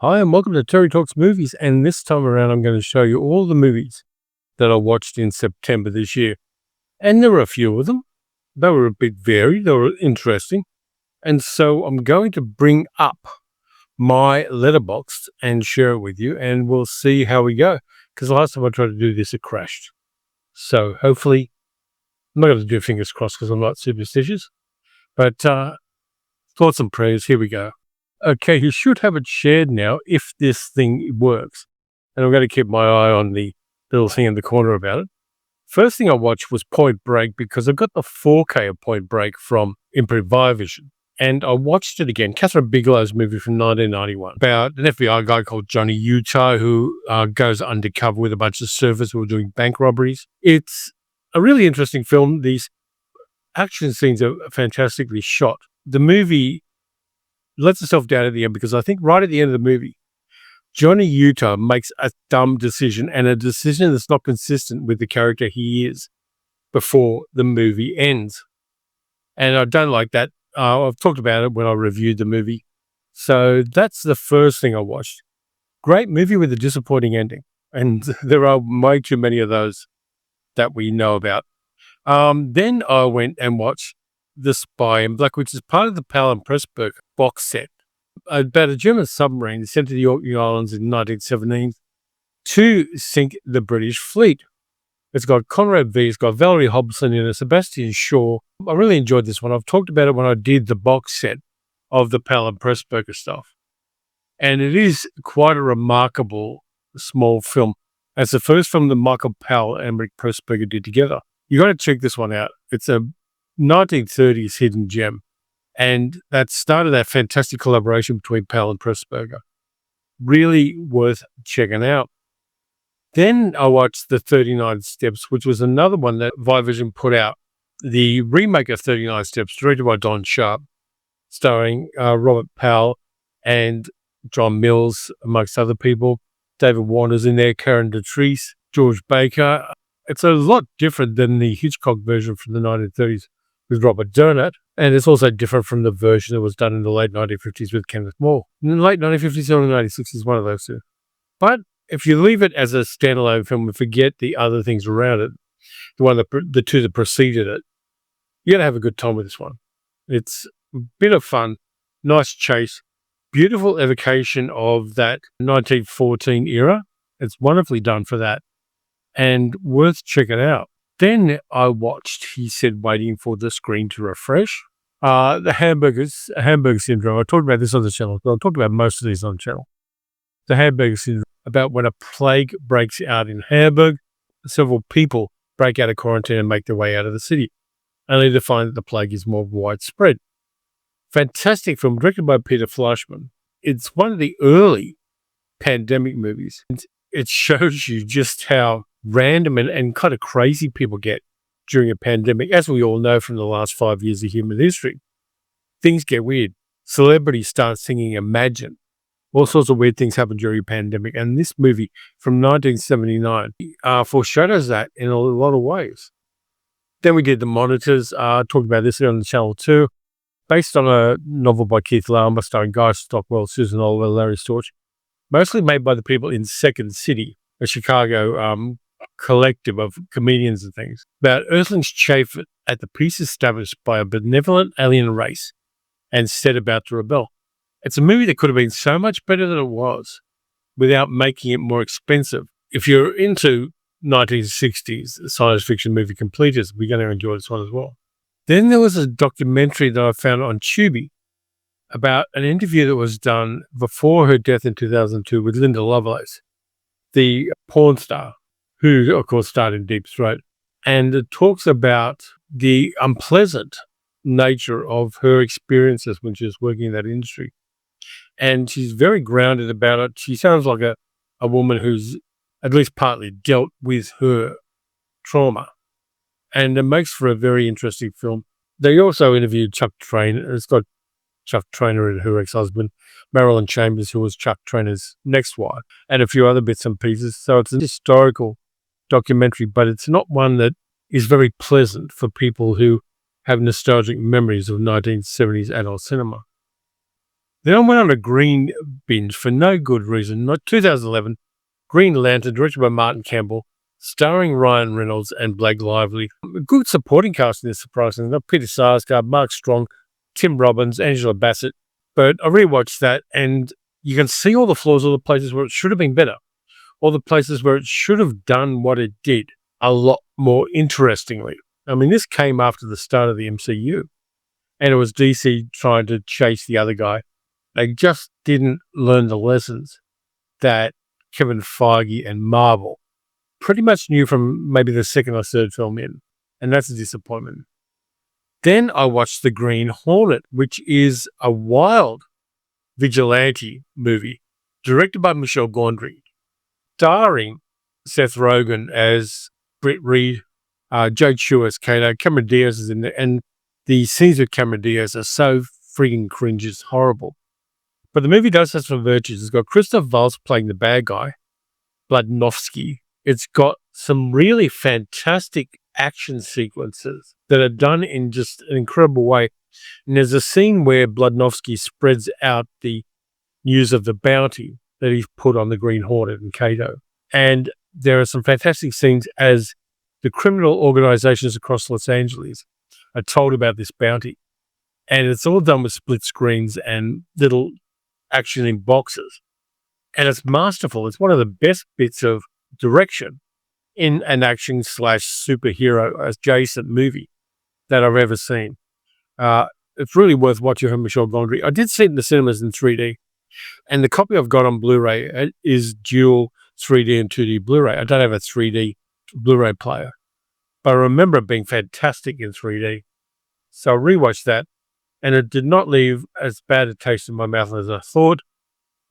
Hi, and welcome to Terry Talks Movies. And this time around, I'm going to show you all the movies that I watched in September this year. And there were a few of them. They were a bit varied, they were interesting. And so I'm going to bring up my letterbox and share it with you, and we'll see how we go. Because last time I tried to do this, it crashed. So hopefully, I'm not going to do fingers crossed because I'm not superstitious. But thoughts and prayers, here we go. Okay, you should have it shared now if this thing works. And I'm going to keep my eye on the little thing in the corner about it. First thing I watched was Point Break because I got the 4K of Point Break from Vision. And I watched it again, Catherine Bigelow's movie from 1991, about an FBI guy called Johnny Utah who goes undercover with a bunch of surfers who are doing bank robberies. It's a really interesting film. These action scenes are fantastically shot. The movie lets itself down at the end because I think right at the end of the movie, Johnny Utah makes a dumb decision and a decision that's not consistent with the character he is before the movie ends. And I don't like that. I've talked about it when I reviewed the movie. So that's the first thing I watched. Great movie with a disappointing ending. And there are way too many of those that we know about. Then I went and watched The Spy in Black, which is part of the Powell and Pressburger box set about a German submarine sent to the Orkney Islands in 1917 to sink the British fleet. It's got Conrad V, it's got Valerie Hobson in it, Sebastian Shaw. I really enjoyed this one. I've talked about it when I did the box set of the Powell and Pressburger stuff. And it is quite a remarkable small film. It's the first film that Michael Powell and Rick Pressburger did together. You got to check this one out. It's a 1930s hidden gem. And that started that fantastic collaboration between Powell and Pressburger. Really worth checking out. Then I watched The 39 Steps, which was another one that Vision put out. The remake of 39 Steps, directed by Don Sharp, starring Robert Powell and John Mills, amongst other people. David Warner's in there, Karen Detrice, George Baker. It's a lot different than the Hitchcock version from the 1930s with Robert Durant. And it's also different from the version that was done in the late 1950s with Kenneth More. In the late 1950s, early 1960s, one of those two. But if you leave it as a standalone film and forget the other things around it, the two that preceded it, you're going to have a good time with this one. It's a bit of fun, nice chase, beautiful evocation of that 1914 era. It's wonderfully done for that and worth checking out. Then I watched, he said, waiting for the screen to refresh. The Hamburger Syndrome. I talked about this on the channel. I'll talk about most of these on the channel. The Hamburger Syndrome, about when a plague breaks out in Hamburg, several people break out of quarantine and make their way out of the city, only to find that the plague is more widespread. Fantastic film, directed by Peter Fleischman. It's one of the early pandemic movies. It shows you just how random and kind of crazy people get during a pandemic. As we all know from the last 5 years of human history, things get weird. Celebrities start singing Imagine. All sorts of weird things happen during a pandemic. And this movie from 1979 foreshadows that in a lot of ways. Then we did The Monitors. Talked about this on the channel too. Based on a novel by Keith Laumer, starring Guy Stockwell, Susan Oliver, Larry Storch. Mostly made by the people in Second City, a Chicago collective of comedians and things, about Earthlings chafed at the peace established by a benevolent alien race and set about to rebel. It's a movie that could have been so much better than it was without making it more expensive. If you're into 1960s science fiction movie completers, we're going to enjoy this one as well. Then there was a documentary that I found on Tubi about an interview that was done before her death in 2002 with Linda Lovelace, the porn star, who, of course, starred in Deep Throat. And it talks about the unpleasant nature of her experiences when she was working in that industry. And she's very grounded about it. She sounds like a woman who's at least partly dealt with her trauma. And it makes for a very interesting film. They also interviewed Chuck Trainer. It's got Chuck Trainer and her ex-husband, Marilyn Chambers, who was Chuck Trainer's next wife, and a few other bits and pieces. So it's an historical documentary, but it's not one that is very pleasant for people who have nostalgic memories of 1970s adult cinema. Then I went on a green binge for no good reason. Not 2011, Green Lantern, directed by Martin Campbell, starring Ryan Reynolds and Blake Lively. A good supporting cast in this, surprisingly. Peter Sarsgaard, Mark Strong, Tim Robbins, Angela Bassett. But I rewatched that, and you can see all the flaws, all the places where it should have been better, all the places where it should have done what it did a lot more interestingly. I mean, this came after the start of the MCU, and it was DC trying to chase the other guy. They just didn't learn the lessons that Kevin Feige and Marvel pretty much knew from maybe the second or third film in, and that's a disappointment. Then I watched The Green Hornet, which is a wild vigilante movie directed by Michel Gondry, starring Seth Rogen as Britt Reed, Jade Shaw as Kato, Cameron Diaz is in there, and the scenes with Cameron Diaz are so freaking cringe, it's horrible. But the movie does have some virtues. It's got Christoph Waltz playing the bad guy, Bladnovsky. It's got some really fantastic action sequences that are done in just an incredible way. And there's a scene where Bladnovsky spreads out the news of the bounty that he's put on the Green Hornet and Kato. And there are some fantastic scenes as the criminal organizations across Los Angeles are told about this bounty. And it's all done with split screens and little action in boxes. And it's masterful. It's one of the best bits of direction in an action / superhero adjacent movie that I've ever seen. It's really worth watching from Michel Gondry. I did see it in the cinemas in 3D, and the copy I've got on Blu-ray is dual 3D and 2D Blu-ray. I don't have a 3D Blu-ray player, but I remember it being fantastic in 3D. So I rewatched that, and it did not leave as bad a taste in my mouth as I thought,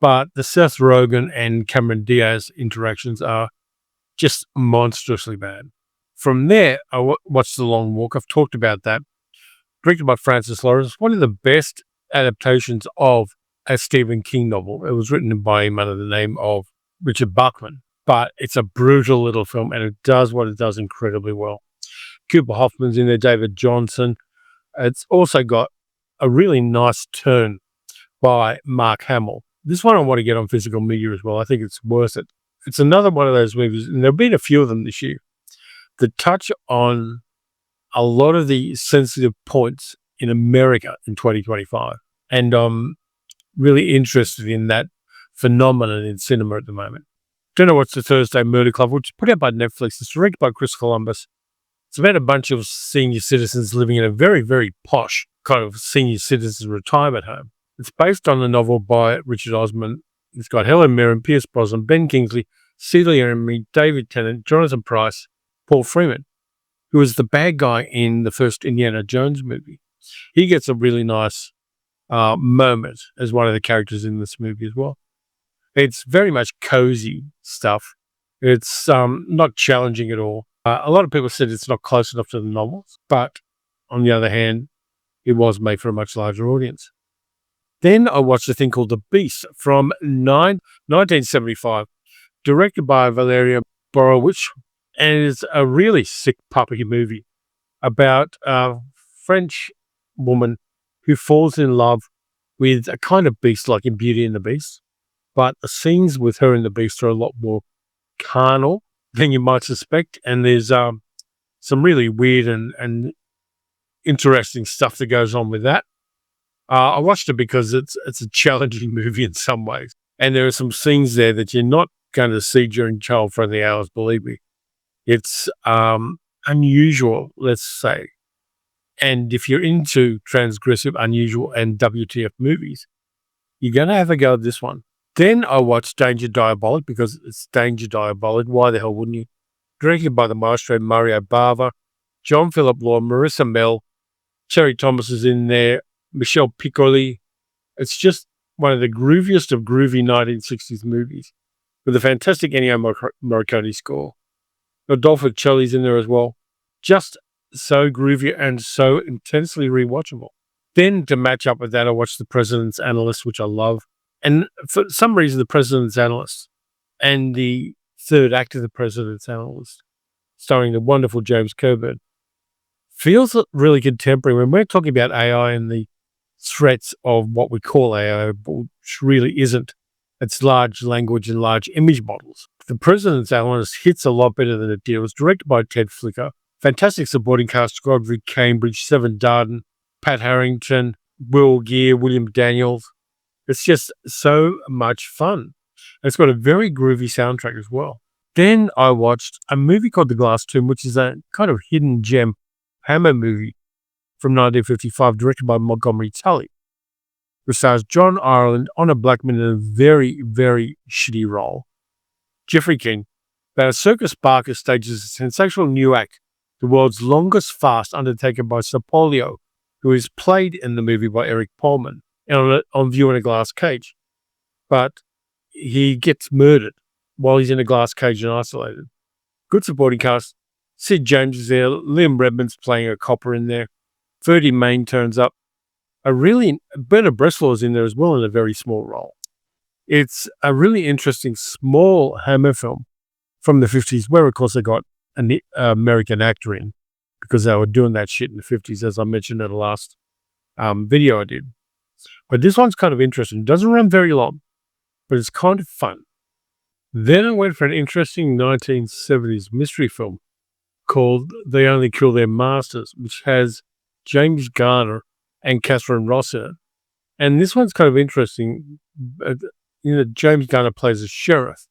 but the Seth Rogen and Cameron Diaz interactions are just monstrously bad. From there, I watched The Long Walk. I've talked about that. Directed by Francis Lawrence, one of the best adaptations of a Stephen King novel. It was written by him under the name of Richard Bachman, but it's a brutal little film, and it does what it does incredibly well. Cooper Hoffman's in there, David Johnson. It's also got a really nice turn by Mark Hamill. This one I want to get on physical media as well. I think it's worth it. It's another one of those movies, and there have been a few of them this year, that touch on a lot of the sensitive points in America in 2025. And I'm really interested in that phenomenon in cinema at the moment. Then I watched The Thursday Murder Club, which is put out by Netflix. It's directed by Chris Columbus. It's about a bunch of senior citizens living in a very, very posh kind of senior citizen retirement home. It's based on a novel by Richard Osman. It's got Helen Mirren, Pierce Brosnan, Ben Kingsley, Celia Emery, David Tennant, Jonathan Pryce, Paul Freeman, who was the bad guy in the first Indiana Jones movie. He gets a really nice moment as one of the characters in this movie as well. It's very much cozy stuff. It's not challenging at all. A lot of people said it's not close enough to the novels, but on the other hand, it was made for a much larger audience. Then I watched a thing called The Beast from 1975, directed by Valeria Borowicz, and it's a really sick puppy movie about a French woman who falls in love with a kind of beast like in Beauty and the Beast, but the scenes with her and the beast are a lot more carnal than you might suspect, and there's some really weird and interesting stuff that goes on with that. I watched it because it's a challenging movie in some ways, and there are some scenes there that you're not going to see during child-friendly hours, believe me. It's unusual, let's say. And if you're into transgressive, unusual, and WTF movies, you're going to have a go at this one. Then I watched Danger Diabolik because it's Danger Diabolik. Why the hell wouldn't you? Directed by the maestro Mario Bava, John Philip Law, Marissa Mell, Terry Thomas is in there, Michelle Piccoli. It's just one of the grooviest of groovy 1960s movies with a fantastic Ennio Morricone score. Rodolfo Celli's in there as well. Just so groovy and so intensely rewatchable. Then to match up with that, I watched The President's Analyst, which I love. And for some reason, The President's Analyst and the third act of The President's Analyst, starring the wonderful James Coburn, feels really contemporary. When we're talking about AI and the threats of what we call AI, which really isn't It's large language and large image models. The President's Alice hits a lot better than it did. It was directed by Ted Flicker. Fantastic supporting cast: Godfrey Cambridge, Seven Darden, Pat Harrington, Will Gear, William Daniels. It's just so much fun. It's got a very groovy soundtrack as well. Then I watched a movie called The Glass Tomb, which is a kind of hidden gem Hammer movie from 1955, directed by Montgomery Tully. It stars John Ireland, Honor Blackman in a very, very shitty role. Jeffrey King. About a circus barker stages a sensational new act, the world's longest fast, undertaken by Sir Polio, who is played in the movie by Eric Pullman, and on view in a glass cage. But he gets murdered while he's in a glass cage and isolated. Good supporting cast. Sid James is there. Liam Redmond's playing a copper in there. Ferdy Mayne turns up. Bernard Bresslaw is in there as well in a very small role. It's a really interesting small Hammer film from the 50s, where of course they got an American actor in, because they were doing that shit in the 50s, as I mentioned in the last video I did. But this one's kind of interesting. It doesn't run very long, but it's kind of fun. Then I went for an interesting 1970s mystery film called They Only Kill Their Masters, which has James Garner and Catherine Ross in it. And this one's kind of interesting. James Garner plays a sheriff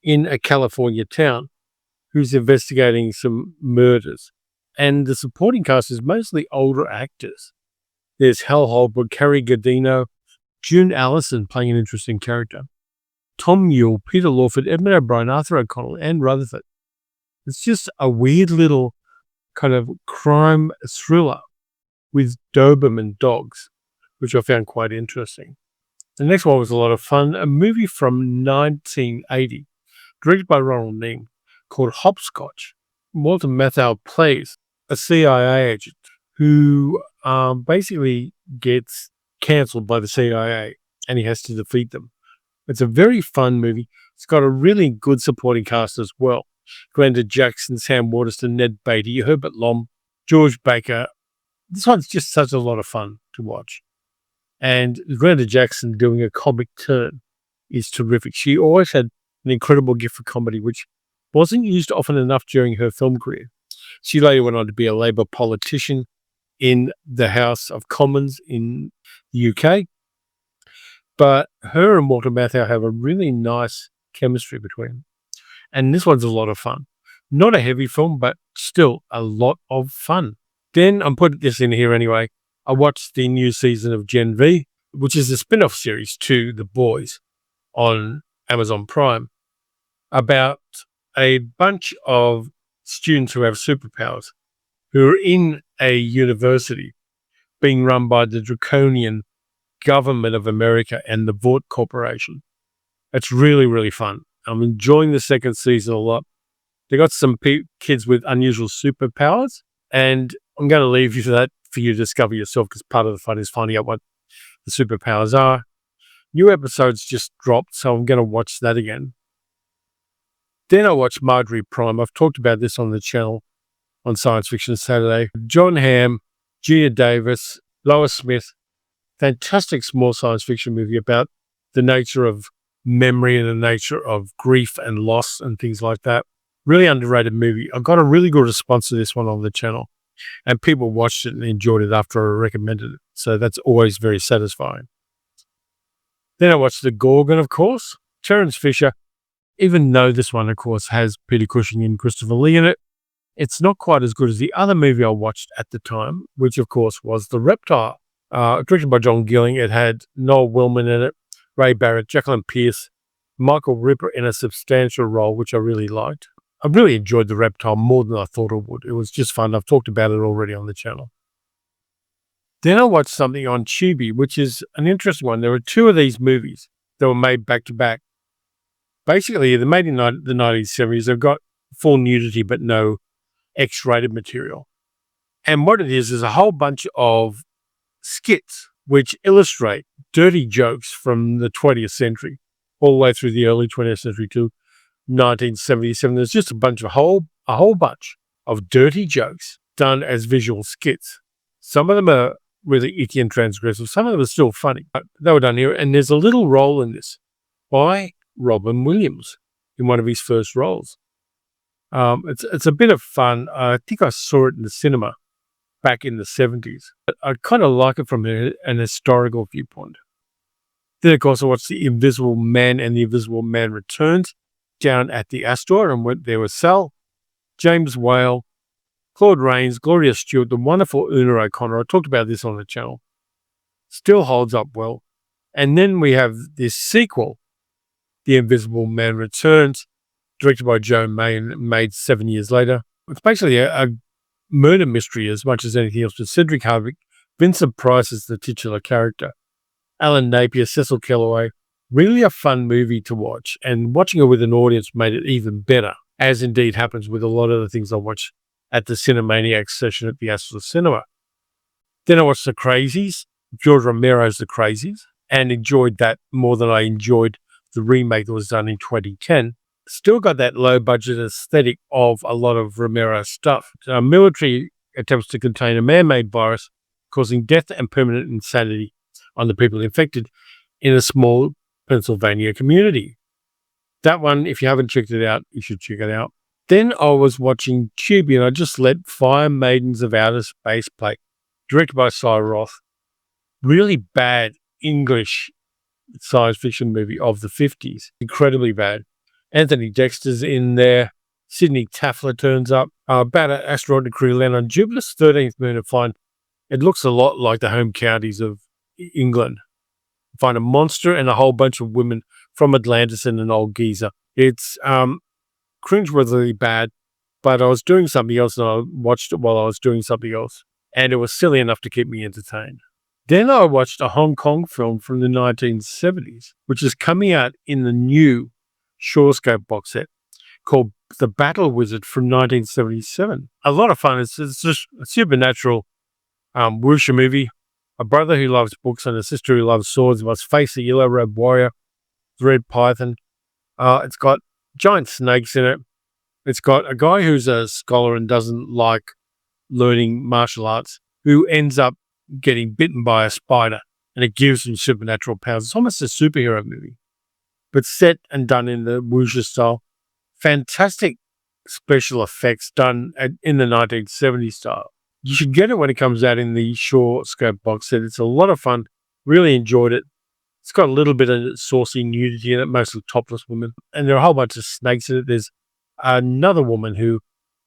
in a California town who's investigating some murders. And the supporting cast is mostly older actors. There's Hal Holbrook, Carrie Gardino, June Allison playing an interesting character, Tom Newell, Peter Lawford, Edmund O'Brien, Arthur O'Connell, and Rutherford. It's just a weird little kind of crime thriller with Doberman dogs, which I found quite interesting. The next one was a lot of fun, a movie from 1980, directed by Ronald Ning, called Hopscotch. Walter Matthau plays a CIA agent who basically gets cancelled by the CIA, and he has to defeat them. It's a very fun movie. It's got a really good supporting cast as well. Glenda Jackson, Sam Waterston, Ned Beatty, Herbert Lom, George Baker. This one's just such a lot of fun to watch. And Glenda Jackson doing a comic turn is terrific. She always had an incredible gift for comedy, which wasn't used often enough during her film career. She later went on to be a Labour politician in the House of Commons in the UK. But her and Walter Matthau have a really nice chemistry between them. And this one's a lot of fun. Not a heavy film, but still a lot of fun. Then I'm putting this in here anyway. I watched the new season of Gen V, which is a spin-off series to The Boys on Amazon Prime, about a bunch of students who have superpowers who are in a university being run by the draconian government of America and the Vought Corporation. It's really, really fun. I'm enjoying the second season a lot. They got some kids with unusual superpowers, and I'm going to leave you that for you to discover yourself, because part of the fun is finding out what the superpowers are. New episodes just dropped, so I'm going to watch that again. Then I watched Marjorie Prime. I've talked about this on the channel on Science Fiction Saturday. John Hamm, Gia Davis, Lois Smith. Fantastic small science fiction movie about the nature of memory and the nature of grief and loss and things like that. Really underrated movie. I got a really good response to this one on the channel, and people watched it and enjoyed it after I recommended it. So that's always very satisfying. Then I watched The Gorgon, of course. Terence Fisher, even though this one, of course, has Peter Cushing and Christopher Lee in it, it's not quite as good as the other movie I watched at the time, which, of course, was The Reptile. Directed by John Gilling. It had Noel Willman in it, Ray Barrett, Jacqueline Pierce, Michael Ripper in a substantial role, which I really liked. I really enjoyed The Reptile more than I thought I would. It was just fun. I've talked about it already on the channel. Then I watched something on Tubi, which is an interesting one. There were two of these movies that were made back to back. Basically, they're made in the 1970s. They've got full nudity, but no X-rated material. And what it is a whole bunch of skits which illustrate dirty jokes from the 20th century all the way through the early 20th century to 1977. There's just a whole bunch of dirty jokes done as visual skits. Some of them are really icky and transgressive. Some of them are still funny. But they were done here, and there's a little role in this by Robin Williams in one of his first roles. It's a bit of fun. I think I saw it in the cinema back in the 70s. But I kind of like it from an historical viewpoint. Then, of course, I watched The Invisible Man and The Invisible Man Returns down at the Astor, and went there with Sal, James Whale, Claude Rains, Gloria Stewart, the wonderful Una O'Connor. I talked about this on the channel. Still holds up well. And then we have this sequel, The Invisible Man Returns, directed by Joe May and made 7 years later. It's basically a murder mystery as much as anything else, with Cedric Harvick, Vincent Price as the titular character, Alan Napier, Cecil Kellaway. Really a fun movie to watch, and watching it with an audience made it even better, as indeed happens with a lot of the things I watch at the Cinemaniacs session at the Astor Cinema. Then I watched The Crazies, George Romero's The Crazies, and enjoyed that more than I enjoyed the remake that was done in 2010. Still got that low-budget aesthetic of a lot of Romero's stuff. Military attempts to contain a man-made virus, causing death and permanent insanity on the people infected in a small Pennsylvania community. That one, if you haven't checked it out, you should check it out. Then I was watching Tubi, and I just let Fire Maidens of Outer Space play, directed by Cy Roth. Really bad English science fiction movie of the 50s. Incredibly bad. Anthony Dexter's in there. Sidney Taffler turns up. About an asteroid crew land on Jupiter's 13th moon and find it looks a lot like the home counties of England. Find a monster and a whole bunch of women from Atlantis and an old geezer. It's cringeworthily bad, but I was doing something else and I watched it while I was doing something else, and it was silly enough to keep me entertained. Then I watched a Hong Kong film from the 1970s, which is coming out in the new Shorescope box set, called The Battle Wizard from 1977. A lot of fun. It's just a supernatural wuxia movie. A brother who loves books and a sister who loves swords must face a yellow-robed warrior, the red python. It's got giant snakes in it. It's got a guy who's a scholar and doesn't like learning martial arts, who ends up getting bitten by a spider, and it gives him supernatural powers. It's almost a superhero movie, but set and done in the wuxia style. Fantastic special effects done in the 1970s style. You should get it when it comes out in the Shorescope box set. It's a lot of fun. Really enjoyed it. It's got a little bit of saucy nudity in it, mostly topless women. And there are a whole bunch of snakes in it. There's another woman who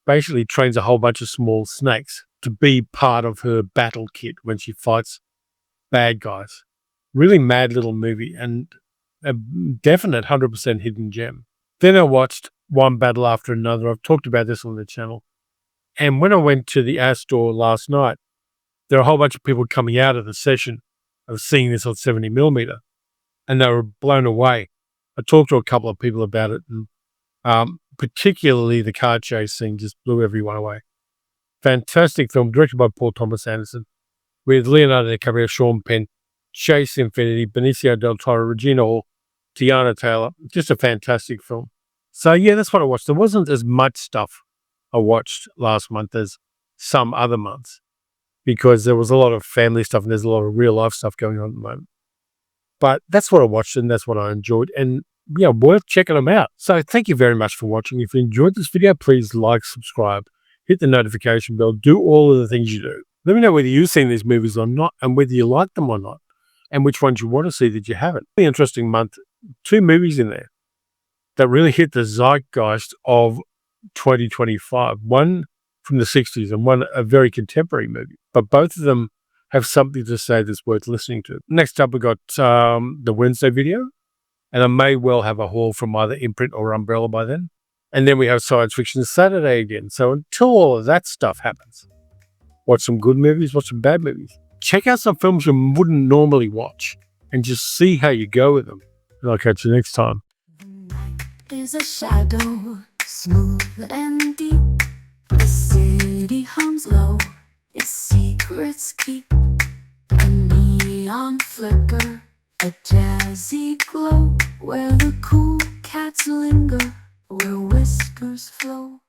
basically trains a whole bunch of small snakes to be part of her battle kit when she fights bad guys. Really mad little movie, and a definite 100% hidden gem. Then I watched One Battle After Another. I've talked about this on the channel. And when I went to the Astor last night, there were a whole bunch of people coming out of the session of seeing this on 70mm, and they were blown away. I talked to a couple of people about it, and particularly the car chase scene just blew everyone away. Fantastic film, directed by Paul Thomas Anderson, with Leonardo DiCaprio, Sean Penn, Chase Infinity, Benicio del Toro, Regina Hall, Tiana Taylor. Just a fantastic film. So yeah, that's what I watched. There wasn't as much stuff I watched last month as some other months, because there was a lot of family stuff and there's a lot of real life stuff going on at the moment. But that's what I watched and that's what I enjoyed, and yeah, worth checking them out. So thank you very much for watching. If you enjoyed this video, please like, subscribe, hit the notification bell, do all of the things you do. Let me know whether you've seen these movies or not, and whether you like them or not, and which ones you want to see that you haven't. Really interesting month. 2 movies in there that really hit the zeitgeist of 2025. One from the 60s and one a very contemporary movie. But both of them have something to say that's worth listening to. Next up, we got the Wednesday video. And I may well have a haul from either Imprint or Umbrella by then. And then we have Science Fiction Saturday again. So until all of that stuff happens, watch some good movies, watch some bad movies. Check out some films you wouldn't normally watch and just see how you go with them. And I'll catch you next time. The night is a shadow, smooth and deep. The city hums low, its secrets keep. A neon flicker, a jazzy glow, where the cool cats linger, where whispers flow.